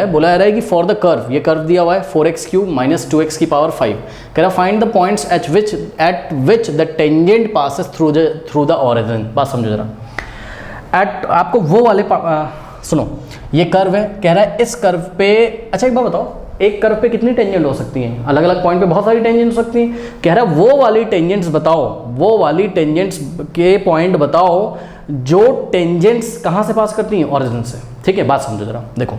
बोला जा रहा है कि फॉर द कर्व, ये कर्व दिया हुआ है 4x³ माइनस 2x की पावर 5, कह रहा find the points at which the tangent passes through the origin. बात समझो जरा, एट आपको वो वाले सुनो, ये कर्व है, कह रहा है इस कर्व पे, अच्छा एक बात बताओ, एक कर्व पे कितनी टेंजेंट हो सकती हैं? अलग अलग पॉइंट पे बहुत सारी टेंजेंट हो सकती हैं। कह रहा है वो वाली टेंजेंट्स बताओ, वो वाली टेंजेंट्स के पॉइंट बताओ जो टेंजेंट्स कहाँ से पास करती हैं? ऑरिजिन से। ठीक है, बात समझो जरा, देखो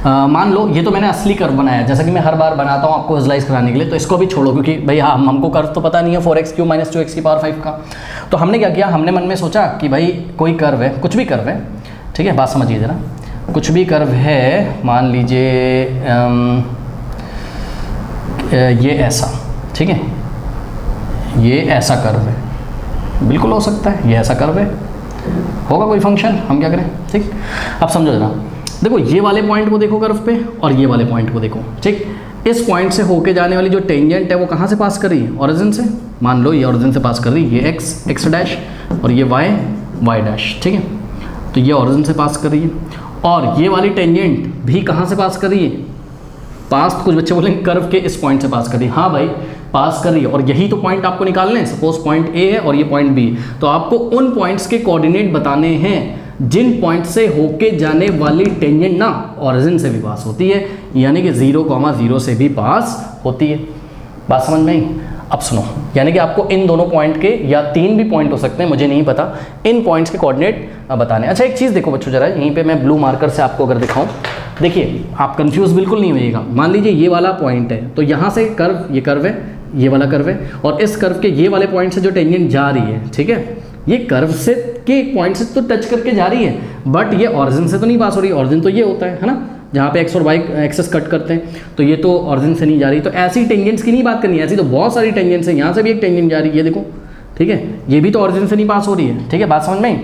मान लो ये तो मैंने असली कर्व बनाया, जैसा कि मैं हर बार बनाता हूँ आपको विजुलाइज कराने के लिए, तो इसको भी छोड़ो क्योंकि भाई हाँ हमको कर्व तो पता नहीं है 4x³ माइनस 2x की पावर 5 का। तो हमने क्या किया, हमने मन में सोचा कि भाई कोई कर्व है, कुछ भी कर्व है, ठीक है, बात समझिए जरा, कुछ भी कर्व है, मान लीजिए ये ऐसा, ठीक है, ये ऐसा कर्व है, बिल्कुल हो सकता है, ये ऐसा कर्व है, होगा कोई फंक्शन, हम क्या करें? ठीक, अब समझो जरा, देखो ये वाले पॉइंट को देखो कर्व पे और ये वाले पॉइंट को देखो, ठीक, इस पॉइंट से होके जाने वाली जो टेंजेंट है वो कहाँ से पास कर रही है? ऑरिजिन से। मान लो ये ऑरिजिन से पास कर रही है, ये x डैश और ये y डैश, ठीक है, तो ये ऑरिजिन से पास कर रही है, और ये वाली टेंजेंट भी कहाँ से पास कर रही है? पास, कुछ बच्चे बोलेंगे कर्व के इस पॉइंट से पास कर रही है, हाँ भाई पास कर रही है, और यही तो पॉइंट आपको निकालने हैं। सपोज पॉइंट ए है और ये पॉइंट बी, तो आपको उन पॉइंट्स के कोऑर्डिनेट बताने हैं जिन पॉइंट से होके जाने वाली टेंजेंट ना ऑरिजिन से भी पास होती है, यानी कि 0,0 से भी पास होती है। बात समझ में आई? अब सुनो, यानी कि आपको इन दोनों पॉइंट के, या 3 भी पॉइंट हो सकते हैं, मुझे नहीं पता, इन पॉइंट्स के कोऑर्डिनेट बताने। अच्छा एक चीज़ देखो बच्चों जरा, यहीं पे मैं ब्लू मार्कर से आपको अगर दिखाऊं, देखिए आप कंफ्यूज बिल्कुल नहीं होइएगा। मान लीजिए ये वाला पॉइंट है, तो यहाँ से कर्व, ये कर्व है, ये वाला कर्व है, और इस कर्व के ये वाले पॉइंट से जो टेंजेंट जा रही है, ठीक है, ये कर्व से के पॉइंट से तो टच करके जा रही है, बट ये ऑरिजिन से तो नहीं पास हो रही। ऑरिजिन तो ये होता है ना, जहाँ पे x और y एक्सेस कट करते हैं, तो ये तो ऑरिजिन से नहीं जा रही। तो ऐसी टेंजेंट्स की नहीं बात करनी है, ऐसी तो बहुत सारी टेंजेंट्स हैं, यहाँ से भी एक टेंजेंट जा रही है, ये देखो, ठीक है, ये भी तो ऑरिजिन से नहीं पास हो रही है। ठीक है, बात समझ में आई?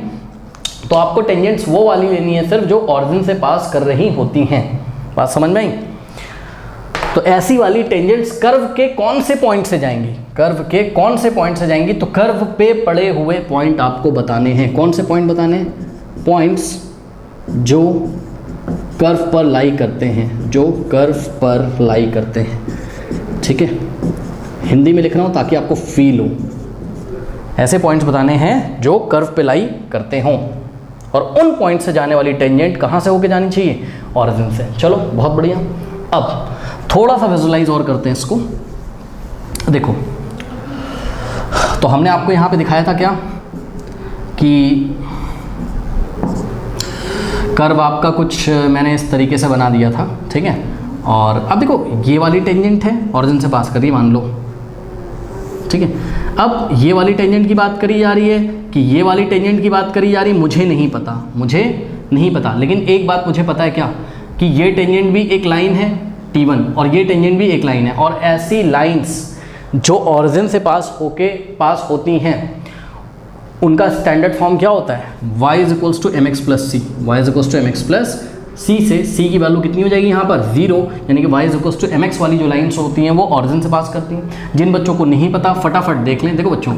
तो आपको टेंजेंट्स वो वाली लेनी है सिर्फ जो ऑरिजिन से पास कर रही होती हैं। बात समझ में आई? तो ऐसी वाली टेंजेंट्स कर्व के कौन से पॉइंट से जाएंगी? कर्व के कौन से पॉइंट से जाएंगी? तो कर्व पे पड़े हुए पॉइंट आपको बताने हैं। कौन से पॉइंट बताने हैं? पॉइंट्स जो कर्व पर लाई करते हैं, जो कर्व पर लाई करते हैं। ठीक है, हिंदी में लिख रहा हूँ ताकि आपको फील हो। ऐसे पॉइंट्स बताने हैं जो कर्व पे लाई करते हों, और उन पॉइंट से जाने वाली टेंजेंट कहाँ से होके जानी चाहिए? ऑरिजिन से। चलो बहुत बढ़िया। अब थोड़ा सा विजुलाइज और करते हैं इसको। देखो, तो हमने आपको यहाँ पे दिखाया था क्या कि कर्व आपका कुछ मैंने इस तरीके से बना दिया था। ठीक है, और अब देखो ये वाली टेंजेंट है, ऑरिजिन से पास कर रही है मान लो। ठीक है, अब ये वाली टेंजेंट की बात करी जा रही है कि ये वाली टेंजेंट की बात करी जा रही है, मुझे नहीं पता, लेकिन एक बात मुझे पता है क्या, कि ये टेंजेंट भी एक लाइन है T1 और ये टेंजेंट भी एक लाइन है, और ऐसी लाइंस जो ऑरिजिन से पास होती हैं उनका स्टैंडर्ड फॉर्म क्या होता है? y = mx + c। y = mx + c से c की वैल्यू कितनी हो जाएगी यहाँ पर? 0, यानी कि y = mx वाली जो लाइंस होती हैं वो ऑरिजिन से पास करती हैं। जिन बच्चों को नहीं पता फटाफट देख लें। देखो बच्चों,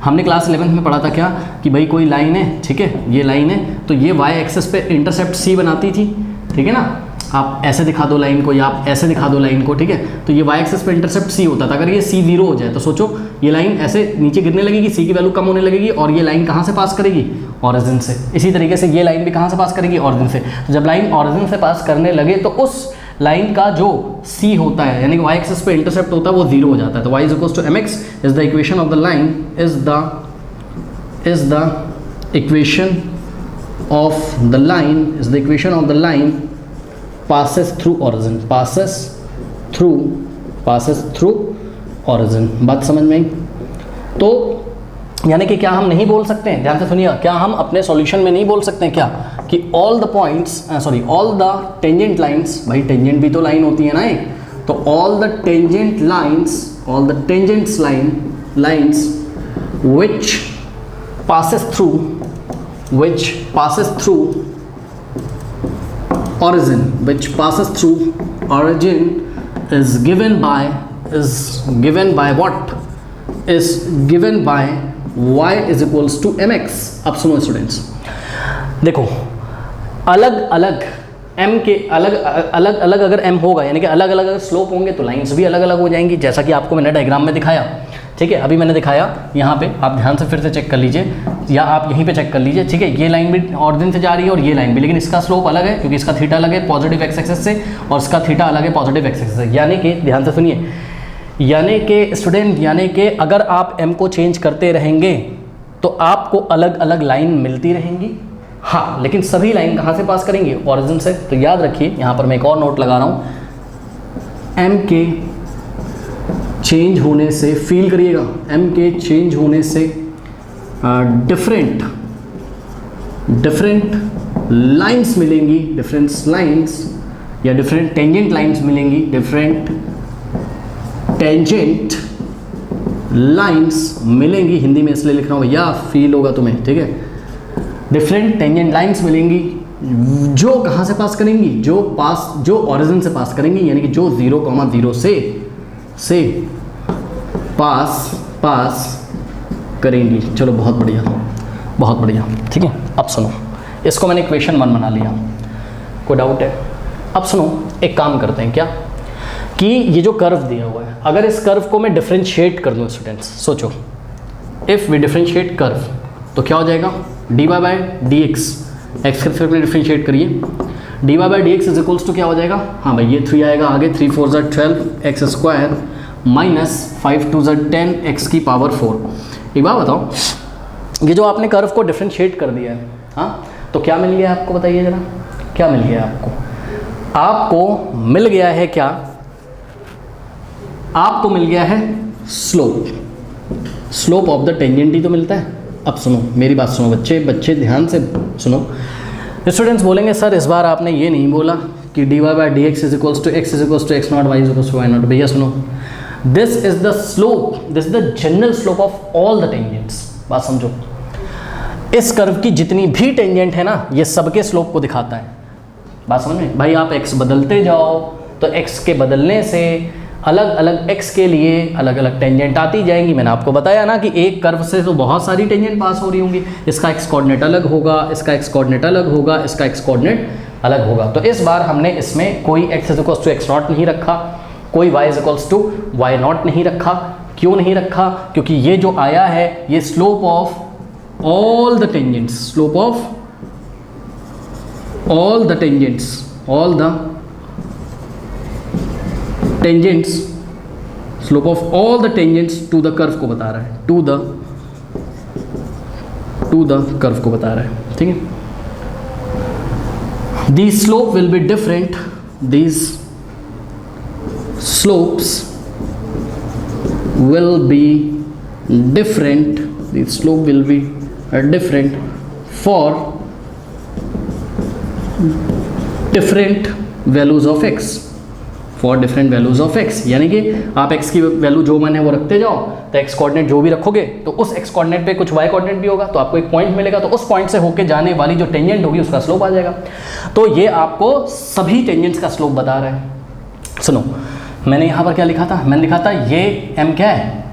हमने क्लास 11th में पढ़ा था क्या कि भाई कोई लाइन है, ठीक है, ये लाइन है, तो ये y एक्सेस पे इंटरसेप्ट c बनाती थी। ठीक है ना, आप ऐसे दिखा दो लाइन को या आप ऐसे दिखा दो लाइन को। ठीक है, तो ये y एक्सेस पे इंटरसेप्ट c होता था। अगर ये c 0 हो जाए तो सोचो ये लाइन ऐसे नीचे गिरने लगेगी, c की वैल्यू कम होने लगेगी, और ये लाइन कहाँ से पास करेगी? ऑरिजिन से। इसी तरीके से ये लाइन भी कहाँ से पास करेगी? ऑरिजिन से। तो जब लाइन ऑरिजिन से पास करने लगे तो उस लाइन का जो c होता है, यानी कि y एक्सेस पे इंटरसेप्ट होता है, वो 0 हो जाता है। तो y = mx is the equation of the line, is the equation of the line passes through origin, passes through origin। बात समझ में आई? तो यानी कि क्या हम नहीं बोल सकते हैं, ध्यान से सुनिए, क्या हम अपने सॉल्यूशन में नहीं बोल सकते हैं क्या कि ऑल द टेंजेंट लाइंस, भाई टेंजेंट भी तो लाइन होती है ना एक, तो all the tangent lines which passes through origin is given by what? Is given by y = mx। अब सुनो स्टूडेंट्स, देखो अलग अलग m के अलग अलग अगर m होगा, यानी कि अलग अलग अगर स्लोप होंगे तो लाइंस भी अलग अलग हो जाएंगी, जैसा कि आपको मैंने डायग्राम में दिखाया। ठीक है, अभी मैंने दिखाया यहाँ पे, आप ध्यान से फिर से चेक कर लीजिए या आप यहीं पे चेक कर लीजिए। ठीक है, ये लाइन भी ऑरिजिन से जा रही है और ये लाइन भी, लेकिन इसका स्लोप अलग है क्योंकि इसका थीटा अलग है पॉजिटिव एक्स एक्सिस से और इसका थीटा अलग है पॉजिटिव एक्स एक्सिस से। यानी कि ध्यान से सुनिए, यानी कि स्टूडेंट, यानी कि अगर आप m को चेंज करते रहेंगे तो आपको अलग अलग लाइन मिलती रहेंगी। हाँ, लेकिन सभी लाइन कहाँ से पास करेंगे? ऑरिजिन से। तो याद रखिए, यहाँ पर मैं एक और नोट लगा रहा हूँ, m के चेंज होने से, फील करिएगा, m के चेंज होने से डिफरेंट लाइंस मिलेंगी, डिफरेंट लाइंस या डिफरेंट टेंजेंट लाइंस मिलेंगी, डिफरेंट टेंजेंट लाइंस मिलेंगी। हिंदी में इसलिए लिख रहा हूँ भैया, फील होगा तुम्हें। ठीक है, डिफरेंट टेंजेंट लाइंस मिलेंगी जो कहाँ से पास करेंगी? जो ऑरिजिन से पास करेंगी, यानी कि जो 0,0 से पास करेंगी। चलो बहुत बढ़िया, बहुत बढ़िया। ठीक है, अब सुनो, इसको मैंने इक्वेशन 1 बना लिया, कोई डाउट है? अब सुनो, एक काम करते हैं क्या कि ये जो कर्व दिया हुआ है, अगर इस कर्व को मैं डिफरेंशिएट कर दूँ स्टूडेंट्स, सोचो, इफ़ वी डिफरेंशिएट कर्व तो क्या हो जाएगा? dy by D X, X के रिस्पेक्ट में डिफरेंशिएट करिए, dy by D X is equals to क्या हो जाएगा? हाँ भाई, ये 3 आएगा आगे, 3 4 ज़ा 12 एक्स स्क्वायर माइनस 5 2 ज़ा 10 एक्स की पावर 4। एक बात बताओ, ये जो आपने कर्व को डिफरेंशिएट कर दिया है, हाँ, तो क्या मिल गया आपको? बताइए ज़रा, क्या मिल गया आपको? आपको मिल गया है क्या? आपको मिल गया है स्लोप ऑफ द टेंजेंट ही तो मिलता है। अब सुनो, मेरी बात सुनो बच्चे ध्यान से सुनो। स्टूडेंट्स बोलेंगे सर इस बार आपने ये नहीं बोला कि dy by D X is equals to X not, Y is equals to Y not. भैया सुनो, this is the slope, this is the general slope of all the tangents. बात समझो, इस कर्व की जितनी भी टेंजेंट है ना, ये सबके स्लोप को दिखाता है। बात समझ में? भाई आप x बदलते जाओ तो x के बदलने से अलग अलग x के लिए अलग अलग टेंजेंट आती जाएंगी। मैंने आपको बताया ना कि एक कर्व से तो बहुत सारी टेंजेंट पास हो रही होंगी, इसका x कोऑर्डिनेट अलग होगा, इसका x कोऑर्डिनेट अलग होगा, इसका x कोऑर्डिनेट अलग होगा। तो इस बार हमने इसमें कोई x is equals to x not नहीं रखा, कोई y is equals to y not नहीं रखा। क्यों नहीं रखा? क्योंकक्योंकि ये जो आया है ये slope of all the tangents, slope of all the tangents slope of all the tangents to the curve को बता रहा है, to the curve को बता रहा है। ठीक है, these slope will be different, these slopes will be different, these slope will be different for different values of x, for different values of x। यानी कि आप x की वैल्यू जो मन है वो रखते जाओ, तो x कोऑर्डिनेट जो भी रखोगे तो उस x कोऑर्डिनेट पे कुछ y कोऑर्डिनेट भी होगा, तो आपको एक पॉइंट मिलेगा, तो उस पॉइंट से होके जाने वाली जो टेंजेंट होगी उसका स्लोप आ जाएगा। तो ये आपको सभी टेंजेंट्स का स्लोप बता रहा है। सुनो, मैंने यहाँ पर क्या लिखा था? मैंने लिखा था ये m क्या है,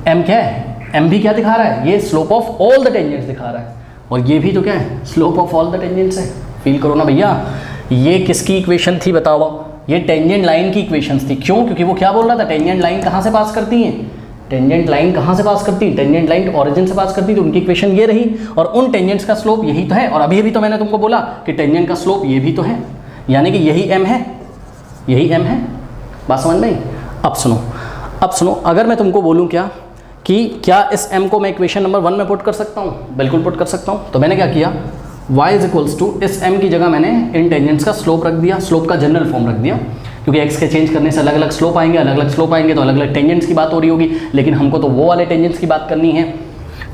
m क्या है, m भी क्या दिखा रहा है? ये slope of all the tangents दिखा रहा है, और ये भी तो क्या है? Slope of all the tangents है। फील करो ना भैया, ये किसकी इक्वेशन थी बताओ? ये टेंजेंट लाइन की इक्वेशंस थी। क्यों? क्योंकि वो क्या बोल रहा था? टेंजेंट लाइन कहाँ से पास करती है? टेंजेंट लाइन कहाँ से पास करती है? टेंजेंट लाइन ऑरिजिन से पास करती है, तो उनकी इक्वेशन ये रही, और उन टेंजेंट्स का स्लोप यही तो है। और अभी तो मैंने तुमको बोला कि टेंजेंट का स्लोप ये भी तो है, यानी कि यही m है, यही m है। बात समझ में? अब सुनो, अगर मैं तुमको बोलूँ कि क्या इस m को मैं इक्वेशन नंबर 1 में पुट कर सकता हूँ? बिल्कुल पुट कर सकता हूँ। तो मैंने क्या किया, y इज इक्वल्स टू इस m की जगह मैंने इन टेंजेंट्स का स्लोप रख दिया, स्लोप का जनरल फॉर्म रख दिया, क्योंकि x के चेंज करने से अलग अलग स्लोप आएंगे, अलग अलग स्लोप आएंगे तो अलग अलग टेंजेंट्स की बात हो रही होगी, लेकिन हमको तो वो वाले टेंजेंट्स की बात करनी है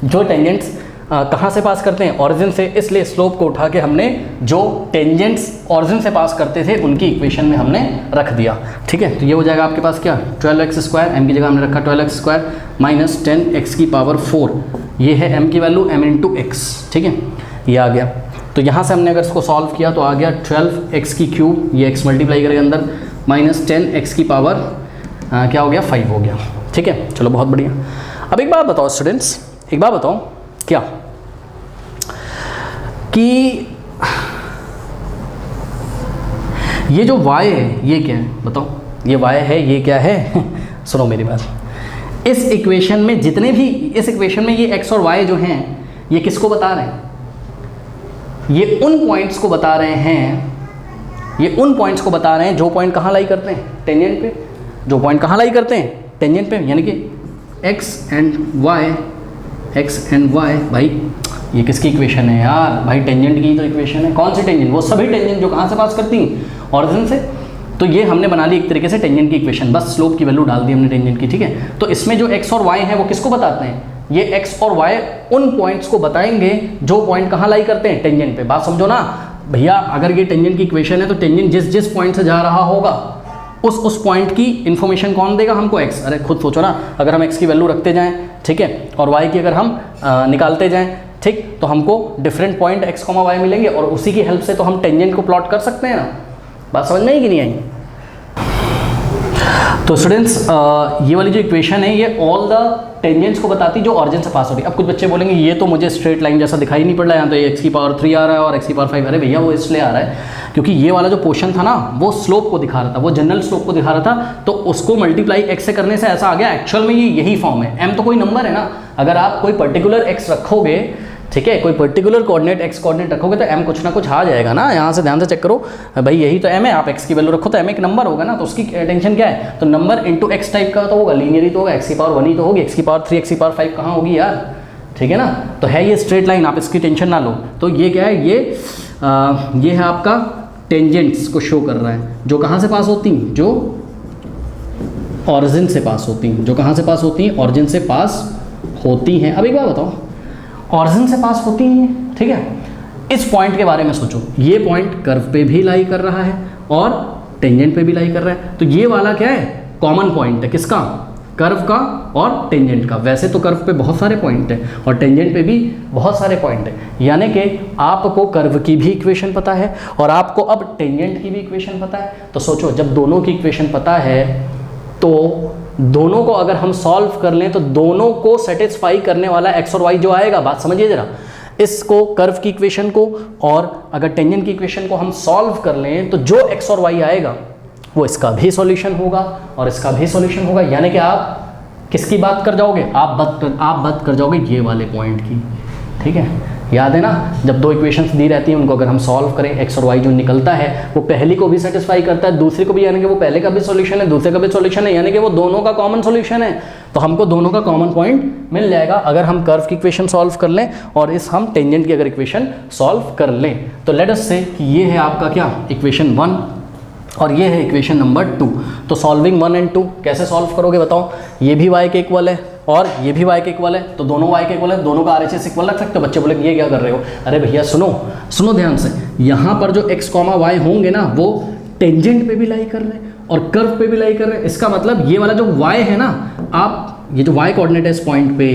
जो टेंजेंट्स कहाँ से पास करते हैं? ऑरिजिन से। इसलिए स्लोप को उठा के हमने जो टेंजेंट्स ऑरिजिन से पास करते थे उनकी इक्वेशन में हमने रख दिया। ठीक है, तो ये हो जाएगा आपके पास क्या? 12x स्क्वायर, m की जगह हमने रखा 12x स्क्वायर माइनस 10x की पावर 4, ये है m की वैल्यू, m इंटू x। ठीक है, ये आ गया। तो यहाँ से हमने अगर इसको सॉल्व किया तो आ गया 12x की क्यूब, ये x मल्टीप्लाई करेगा अंदर, माइनस 10x की पावर क्या हो गया? 5 हो गया। ठीक है, चलो बहुत बढ़िया। अब एक बात बताओ स्टूडेंट्स, एक बात बताओ क्या कि ये जो y है ये क्या है बताओ, ये y है ये क्या है सुनो मेरी बात, इस इक्वेशन में जितने भी, इस इक्वेशन में ये x और y जो हैं ये किसको बता रहे हैं, ये उन पॉइंट्स को बता रहे हैं, ये उन पॉइंट्स को बता रहे हैं जो पॉइंट कहाँ लाई करते हैं, टेंजेंट पे, जो पॉइंट कहाँ लाई करते हैं, टेंजेंट पे, यानी कि x एंड y भाई ये किसकी इक्वेशन है यार, भाई टेंजेंट की तो इक्वेशन है। कौन सी टेंजेंट, वो सभी टेंजेंट जो कहाँ से पास करती हैं, ऑरिजिन से। तो ये हमने बना ली एक तरीके से टेंजेंट की इक्वेशन, बस स्लोप की वैल्यू डाल दी हमने टेंजेंट की, ठीक है। तो इसमें जो x और y है वो किसको बताते हैं, ये x और y उन पॉइंट्स को बताएंगे जो पॉइंट कहाँ लाई करते हैं, टेंजेंट पे। बात समझो ना भैया, अगर ये टेंजेंट की इक्वेशन है तो टेंजेंट जिस जिस पॉइंट से जा रहा होगा उस पॉइंट की इन्फॉर्मेशन कौन देगा हमको, x। अरे खुद सोचो ना, अगर हम x की वैल्यू रखते जाएं, ठीक है, और y की अगर हम निकालते जाएं, ठीक, तो हमको डिफरेंट पॉइंट x, y मिलेंगे और उसी की हेल्प से तो हम टेंजेंट को प्लॉट कर सकते हैं ना। बात समझ में आई कि नहीं आई। तो स्टूडेंट्स ये वाली जो इक्वेशन है ये ऑल द टेंजेंट्स को बताती जो ऑरिजिन से पास हो रही है। अब कुछ बच्चे बोलेंगे ये तो मुझे स्ट्रेट लाइन जैसा दिखाई नहीं पड़ रहा है, यहाँ तो ये x³ आ रहा है और x⁵। अरे भैया वो इसलिए आ रहा है क्योंकि ये वाला जो पोर्शन था ना वो स्लोप को दिखा रहा था, वो जनरल स्लोप को दिखा रहा था, तो उसको मल्टीप्लाई x से करने से ऐसा आ गया। एक्चुअल में ये यही फॉर्म है, m तो कोई नंबर है ना, अगर आप कोई पर्टिकुलर x रखोगे, ठीक है, कोई पर्टिकुलर कोऑर्डिनेट x कोऑर्डिनेट रखोगे तो m कुछ ना कुछ आ जाएगा ना। यहाँ से ध्यान से चेक करो भाई, यही तो m है, आप x की वैल्यू रखो तो m एक नंबर होगा ना, तो उसकी टेंशन क्या है, तो नंबर इंटू x टाइप का तो होगा, लीनियर ही तो होगा, x⁴ ही तो होगी, x⁵, x⁵ कहाँ होगी यार, ठीक है ना। तो है ये स्ट्रेट लाइन, आप इसकी टेंशन ना लो। तो ये क्या है, ये है आपका टेंजेंट्स को शो कर रहा है, जो कहाँ से पास होती हैं, जो ऑरिजिन से पास होती हैं, जो कहाँ से पास होती हैं, ऑरिजिन से पास होती हैं। अब एक बात बताओ, ऑरिजिन से पास होती हैं, ठीक है, इस पॉइंट के बारे में सोचो, ये पॉइंट कर्व पे भी लाई कर रहा है और टेंजेंट पे भी लाई कर रहा है, तो ये वाला क्या है, कॉमन पॉइंट है, किसका, कर्व का और टेंजेंट का। वैसे तो कर्व पे बहुत सारे पॉइंट हैं और टेंजेंट पे भी बहुत सारे पॉइंट हैं, यानी कि आपको कर्व की भी इक्वेशन पता है और आपको अब टेंजेंट की भी इक्वेशन पता है। तो सोचो, जब दोनों की इक्वेशन पता है तो दोनों को अगर हम सॉल्व कर लें तो दोनों को सेटिस्फाई करने वाला x और y जो आएगा, बात समझिए जरा, इसको कर्व की इक्वेशन को और अगर टेंजेंट की इक्वेशन को हम सॉल्व कर लें तो जो x और y आएगा वो इसका भी सॉल्यूशन होगा और इसका भी सॉल्यूशन होगा, यानी कि आप किसकी बात कर जाओगे, आप बात कर जाओगे ये वाले पॉइंट की, ठीक है। याद है ना, जब दो इक्वेशंस दी रहती हैं उनको अगर हम सॉल्व करें, x और y जो निकलता है वो पहली को भी सेटिस्फाई करता है, दूसरी को भी, यानी कि वो पहले का भी सॉल्यूशन है, दूसरे का भी सॉल्यूशन है, यानी कि वो दोनों का कॉमन सॉल्यूशन है। तो हमको दोनों का कॉमन पॉइंट मिल जाएगा अगर हम कर्व की इक्वेशन सॉल्व कर लें और इस हम टेंजेंट की अगर इक्वेशन सॉल्व कर लें। तो लेट अस से कि ये है आपका क्या, इक्वेशन 1 और ये है इक्वेशन नंबर 2। तो सॉल्विंग 1 एंड 2 कैसे सॉल्व करोगे बताओ, ये भी y के इक्वल है और ये भी y के इक्वल है, तो दोनों y के इक्वल है, दोनों का RHS इक्वल रख सकते हो। बच्चे बोले ये क्या कर रहे हो, अरे भैया सुनो ध्यान से, यहाँ पर जो x, y होंगे ना वो टेंजेंट पे भी लाई कर रहे हैं और कर्व पे भी लाई कर रहे हैं। इसका मतलब ये वाला जो y है ना, आप ये जो y कोऑर्डिनेट है इस पॉइंट पे,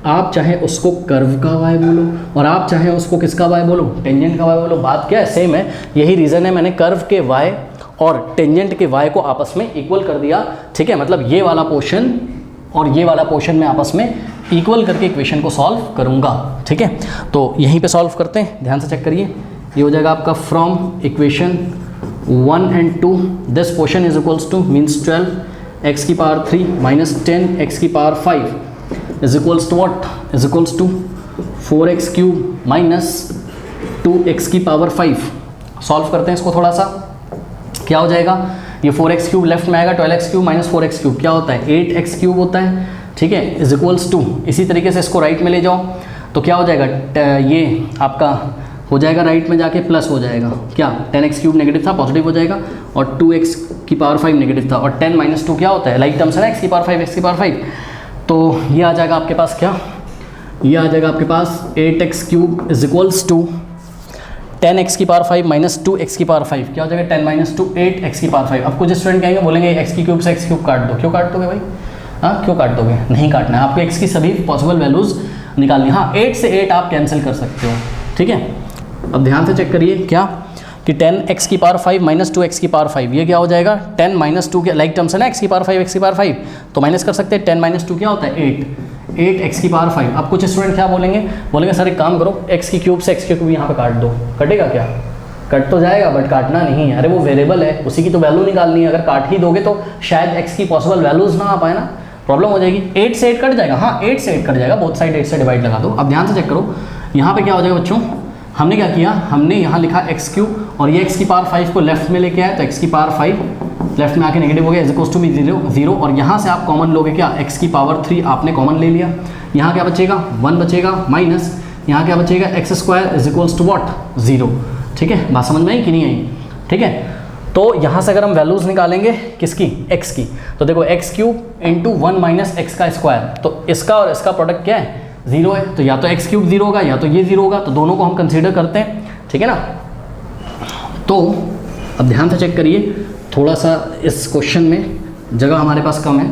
आप चाहे उसको कर्व का y बोलो और आप चाहे उसको किसका y बोलो, टेंजेंट का y बोलो, बात क्या है, सेम है। यही रीज़न है मैंने कर्व के y और टेंजेंट के y को आपस में इक्वल कर दिया, ठीक है। मतलब ये वाला पोर्शन और ये वाला पोर्शन में आपस में इक्वल करके इक्वेशन को सॉल्व करूँगा, ठीक है। तो यहीं पे सॉल्व करते हैं, ध्यान से चेक करिए। ये हो जाएगा आपका from equation 1 and 2 this portion is equals to means 12 x⁵ minus 10 x⁵ is equals to what, is equals to 4x³ minus 2x⁵। Solve करते हैं इसको थोड़ा सा, क्या हो जाएगा, ये 4x³ लेफ्ट में आएगा, 12x³ माइनस 4x³ क्या होता है, 8x³ होता है, ठीक है, इज इक्वल्स टू, इसी तरीके से इसको राइट में ले जाओ तो क्या हो जाएगा, ये आपका हो जाएगा राइट में जाके प्लस हो जाएगा, क्या 10x³ नेगेटिव था पॉजिटिव हो जाएगा और 2x⁵ नेगेटिव था और 10 माइनस 2 क्या होता है, लाइक टर्म्स है ना, x⁵ तो ये आ जाएगा आपके पास क्या, ये आ जाएगा आपके पास 8x³ is equals to 10x⁵ minus 2x⁵, क्या हो जाएगा 10 माइनस 2 8x⁵। अब कुछ स्टूडेंट कहेंगे, बोलेंगे x³ से x³ काट दो, क्यों काट दोगे भाई, हाँ क्यों काट दोगे, नहीं काटना है, आपको x की सभी पॉसिबल वैल्यूज़ निकालनी, हाँ 8 से 8 आप कैंसिल कर सकते हो, ठीक है। अब ध्यान से चेक करिए क्या कि 10x⁵ माइनस 2x⁵, ये क्या हो जाएगा 10 माइनस 2 के लाइक टर्म्स है ना, x⁵ तो माइनस कर सकते हैं, 10 माइनस 2 क्या होता है 8x⁵। अब कुछ स्टूडेंट क्या बोलेंगे सर एक काम करो, x³ से x³ यहाँ पे काट दो, कटेगा क्या, कट तो जाएगा बट काटना नहीं है। अरे वो वेरिएबल है, उसी की तो वैल्यू निकालनी है। अगर काट ही दोगे तो शायद x की पॉसिबल वैल्यूज ना आ पाए ना, प्रॉब्लम हो जाएगी। 8 से 8 कट जाएगा, हाँ 8 से 8 कट जाएगा, बोथ साइड 8 से डिवाइड लगा दो। अब ध्यान से चेक करो यहाँ पे क्या हो जाएगा बच्चों, हमने क्या किया, हमने यहाँ लिखा x³ और ये x की पावर 5 को लेफ्ट में लेके आए, तो x की पावर 5 लेफ्ट में आके नेगेटिव हो गया, इज इक्वल्स टू भी 0 और यहाँ से आप कॉमन लोगे क्या, x की पावर 3 आपने कॉमन ले लिया, यहाँ क्या बचेगा 1 बचेगा, माइनस यहाँ क्या बचेगा x² is equals to what 0। ठीक है, बात समझ में आई कि नहीं आई? ठीक है, तो यहाँ से अगर हम वैल्यूज निकालेंगे किसकी, x की, तो देखो x³ इंटू 1 माइनस x का स्क्वायर, तो इसका और इसका प्रोडक्ट क्या है 0 है, तो या तो x³ 0 होगा या तो ये 0 होगा, तो दोनों को हम कंसीडर करते हैं। ठीक है ना, तो अब ध्यान से चेक करिए, थोड़ा सा इस क्वेश्चन में जगह हमारे पास कम है,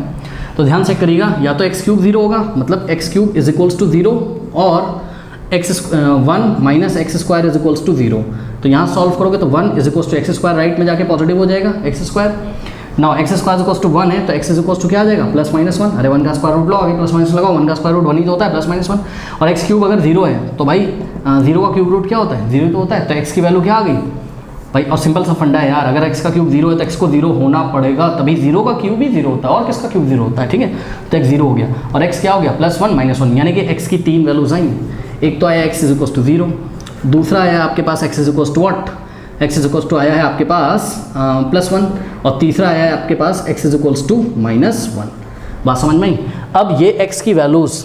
तो ध्यान से चेक करिएगा, या तो x³ 0 होगा, मतलब x³ इज इक्वल्स टू 0 और 1 minus x² is equals to 0। तो यहाँ सॉल्व करोगे तो 1 is equals to x² right में जाके पॉजिटिव हो जाएगा x²। Now x² is equals to 1 है, तो x इज इक्वल्स टू क्या आ जाएगा प्लस माइनस 1। अरे 1 का स्क्वायर रूट लो, आगे प्लस माइनस लगाओ, 1 का स्क्वायर रूट 1 ही तो होता है, प्लस माइनस 1। और x³ अगर 0 है तो भाई 0 का क्यूब रूट क्या होता है 0 तो होता है, तो x की वैल्यू क्या आ गई भाई। और सिंपल सा फंडा है यार, अगर x का क्यूब 0 है तो x को 0 होना पड़ेगा, तभी 0 का क्यूब भी 0 होता है और किसका क्यूब 0 होता है। ठीक है, तो x 0 हो गया और x क्या हो गया प्लस 1 माइनस 1, यानी कि x की 3 वैल्यूज आएंगी। एक तो आया x इज इक्वल्स टू 0, दूसरा आया आपके पास x is equals to what, x is equals to आया है आपके पास प्लस 1, और तीसरा आया है आपके पास x is equals to minus 1। बात समझ में आई? अब ये x की वैल्यूज़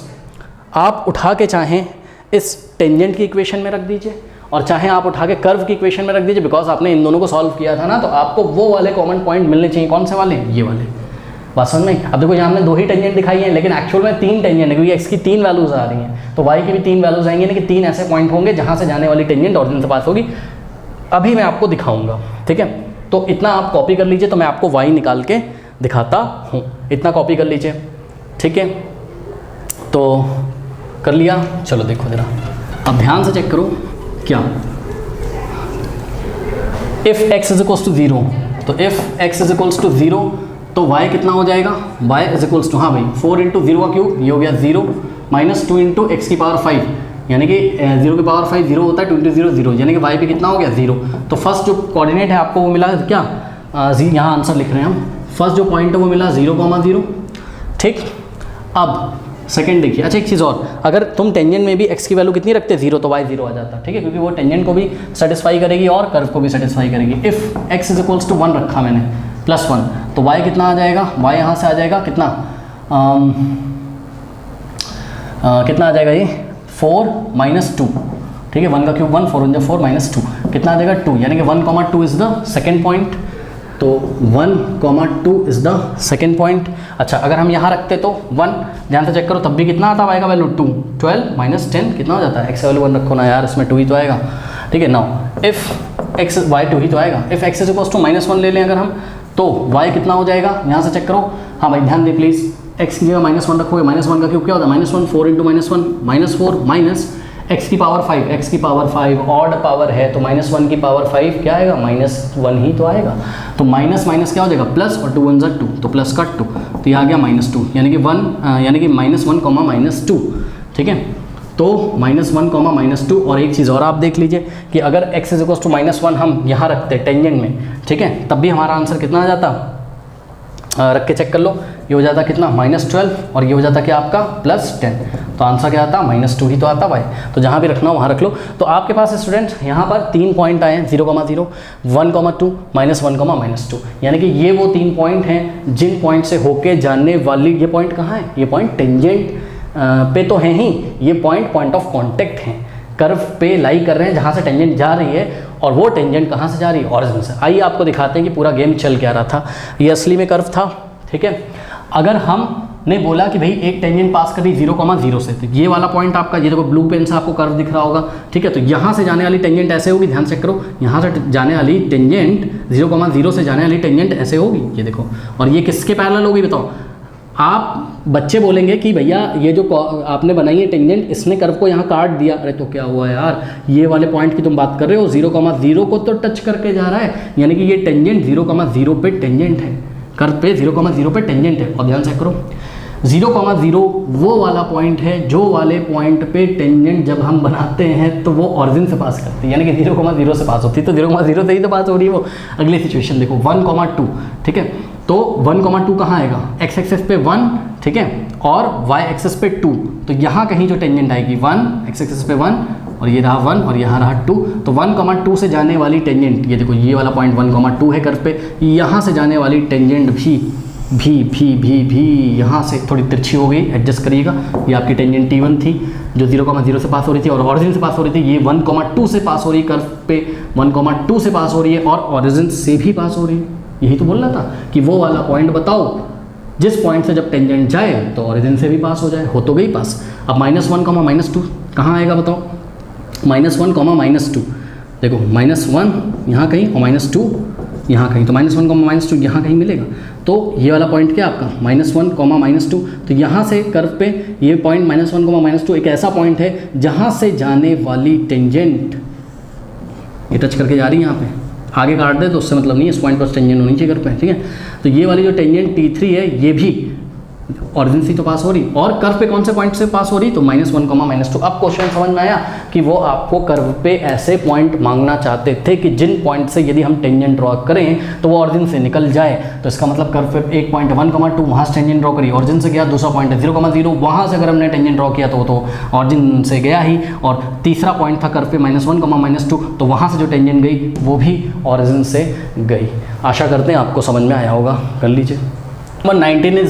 आप उठा के चाहें इस टेंजेंट की इक्वेशन में रख दीजिए और चाहे आप उठा के कर्व की इक्वेशन में रख दीजिए, बिकॉज आपने इन दोनों को सॉल्व किया था ना, तो आपको वो वाले कॉमन पॉइंट मिलने चाहिए। कौन से वाले, ये वाले। बात समझ में? अब देखो यहाँ हमने 2 ही टेंजेंट दिखाई हैं, लेकिन एक्चुअल में 3 टेंजेंट है, क्योंकि x की 3 वैल्यूज आ रही हैं, तो y की भी 3 वैल्यूज आएंगी, यानी कि 3 ऐसे पॉइंट होंगे जहाँ से जाने वाली टेंजेंट ऑरिजिन से पास होगी। अभी मैं आपको दिखाऊंगा, ठीक है, तो इतना आप कॉपी कर लीजिए, तो मैं आपको y निकाल के दिखाता हूँ। इतना कॉपी कर लीजिए, ठीक है, तो कर लिया। चलो देखो जरा, अब ध्यान से चेक करो क्या, if x is equals to 0, तो if x is equals to 0 तो y कितना हो जाएगा, y इज इक्वल्स टू, हाँ भाई 4 इंटू 0 का क्यूब, ये हो गया 0, माइनस 2 इंटू x की पावर 5, यानी कि 0 की पावर 5 0 होता है, 2 इंटू 0 0, यानी कि y पे कितना हो गया 0। तो फर्स्ट जो कोऑर्डिनेट है आपको वो मिला क्या, यहाँ आंसर लिख रहे हैं हम, फर्स्ट जो पॉइंट है वो मिला 0,0। ठीक, अब सेकंड देखिए। अच्छा एक चीज़ और, अगर तुम टेंजेंट में भी x की वैल्यू कितनी रखते 0 तो y 0 आ जाता, ठीक है, क्योंकि वो टेंजेंट को भी सेटिस्फाई करेगी और कर्व को भी सेटिस्फाई करेगी। If x is equals to 1 रखा मैंने प्लस 1, तो y कितना आ जाएगा, y यहाँ से आ जाएगा कितना, कितना आ जाएगा ये 4 माइनस 2, ठीक है, 1 का क्यूब 1, 4 1 4 माइनस 2, कितना आ जाएगा 2, यानी कि 1,2 इज़ द सेकेंड पॉइंट, तो 1,2 इज़ द सेकेंड पॉइंट। अच्छा अगर हम यहाँ रखते तो 1, ध्यान से चेक करो, तब भी कितना आता है y का वैल्यू 2, 12 माइनस 10 कितना हो जाता है, x का वैल्यू 1 रखो ना यार, इसमें 2 ही तो आएगा। ठीक है, नाउ इफ़ x y 2 ही तो आएगा, if x is equals to -1 ले लें अगर हम, तो y कितना हो जाएगा, यहाँ से चेक करो, हाँ भाई ध्यान दे प्लीज़, x की जगह -1 रखोगे, -1 का क्यूब क्या होता है -1, 4 इंटू -1 -4 माइनस x की पावर 5, x की पावर 5 ऑड पावर है, तो -1 की पावर 5 क्या आएगा, -1 ही तो आएगा, तो माइनस माइनस क्या हो जाएगा प्लस, और 2 1 2, तो प्लस का 2, तो ये आ गया -2, यानी कि 1 यानी कि -1, -2, ठीक है, तो -1, -2। और एक चीज़ और आप देख लीजिए कि अगर x इज इक्वल्स टू -1 हम यहाँ रखते टेंजेंट में, ठीक है, तब भी हमारा आंसर कितना आ जाता, रख के चेक कर लो, ये हो जाता कितना -12 और ये हो जाता क्या आपका +10, तो आंसर क्या आता -2 ही तो आता भाई। तो जहाँ भी रखना हो वहाँ रख लो। तो आपके पास स्टूडेंट यहाँ पर 3 पॉइंट आए हैं, 0,0, 1,2, -1, -2, यानी कि ये वो 3 पॉइंट हैं जिन पॉइंट से होके जाने वाली, ये पॉइंट कहाँ है, ये पॉइंट टेंजेंट पे तो हैं ही, ये पॉइंट ऑफ कॉन्टेक्ट हैं, कर्व पे लाई कर रहे हैं जहाँ से टेंजेंट जा रही है, और वो टेंजेंट कहाँ से जा रही है, ऑरिजिन से। आइए आपको दिखाते हैं कि पूरा गेम चल क्या रहा था। ये असली में कर्व था, ठीक है, अगर हमने बोला कि भाई एक टेंजेंट पास कर रही 0,0 से, तो ये वाला पॉइंट आपका, ये देखो ब्लू पेन से आपको कर्व दिख रहा होगा, ठीक है, तो यहाँ से जाने वाली टेंजेंट ऐसे होगी, ध्यान चेक करो, यहाँ से जाने वाली टेंजेंट 0,0 से जाने वाली टेंजेंट ऐसे होगी, ये देखो, और ये किसके पैरेलल होगी बताओ। आप बच्चे बोलेंगे कि भैया ये जो आपने बनाई है टेंजेंट, इसने कर्व को यहाँ काट दिया, अरे तो क्या हुआ यार, ये वाले पॉइंट की तुम बात कर रहे हो, 0,0 को तो टच करके जा रहा है, यानी कि ये टेंजेंट 0,0 पे टेंजेंट है, कर्व पे 0,0 पे टेंजेंट है। और ध्यान चेक करो, 0,0 वो वाला पॉइंट है जो वाले पॉइंट पे टेंजेंट जब हम बनाते हैं तो वो ऑरिजिन से पास करती है, यानी कि 0,0 से पास होती है, तो 0,0 से ही तो पास हो रही है वो। अगली सिचुएशन देखो 1,2, ठीक है, तो 1,2 कहाँ आएगा, x एक्सेस पे 1, ठीक है, और y एक्सेस पे 2, तो यहाँ कहीं जो टेंजेंट आएगी 1, x एक्सेस पे 1, और ये रहा 1 और यहाँ रहा 2, तो 1,2 से जाने वाली टेंजेंट, ये देखो ये वाला पॉइंट 1,2 है कर्व पे, यहाँ से जाने वाली टेंजेंट भी यहाँ से थोड़ी तिरछी हो गई, एडजस्ट करिएगा। ये आपकी टेंजेंट T1 थी जो 0,0 से पास हो रही थी और ऑरिजिन से पास हो रही थी, ये 1,2 से पास हो रही है, कर्व पे 1,2 से पास हो रही है और ऑरिजिन से भी पास हो रही है। यही तो बोल रहा था कि वो वाला पॉइंट बताओ जिस पॉइंट से जब टेंजेंट जाए तो ऑरिजिन से भी पास हो जाए, हो तो गई पास। अब -1, -2 कहाँ आएगा बताओ, -1, -2, देखो -1 यहाँ कहीं और -2 यहाँ कहीं, तो -1, -2 यहाँ कहीं मिलेगा। तो ये वाला पॉइंट क्या आपका -1, -2, तो यहाँ से कर्व पे ये पॉइंट -1, -2 एक ऐसा पॉइंट है जहाँ से जाने वाली टेंजेंट ये टच करके जा रही है यहाँ पे, आगे काट दे तो उससे मतलब नहीं है, इस पॉइंट पर टेंजेंट होनी चाहिए कर्व पे, ठीक है। तो ये वाली जो टेंजेंट T3 है ये भी ऑरिजिन से तो पास हो रही, और कर्व पे कौन से पॉइंट से पास हो रही, तो -1, -2। अब क्वेश्चन समझ में आया कि वो आपको कर्व पे ऐसे पॉइंट मांगना चाहते थे कि जिन पॉइंट से यदि हम टेंजेंट ड्रॉ करें तो वो ऑरिजिन से निकल जाए। तो इसका मतलब कर्व पे एक पॉइंट 1,2 वहाँ से टेंजेंट ड्रॉ करी, ऑरिजिन से गया, दूसरा पॉइंट है 0,0 वहाँ से अगर हमने टेंजेंट ड्रॉ किया तो वो तो ऑरिजिन से गया ही, और तीसरा पॉइंट था कर्व पे -1, -2, तो वहाँ से जो टेंजेंट गई वो भी ऑरिजिन से गई। आशा करते हैं आपको समझ में आया होगा, कर लीजिए। Number 19 is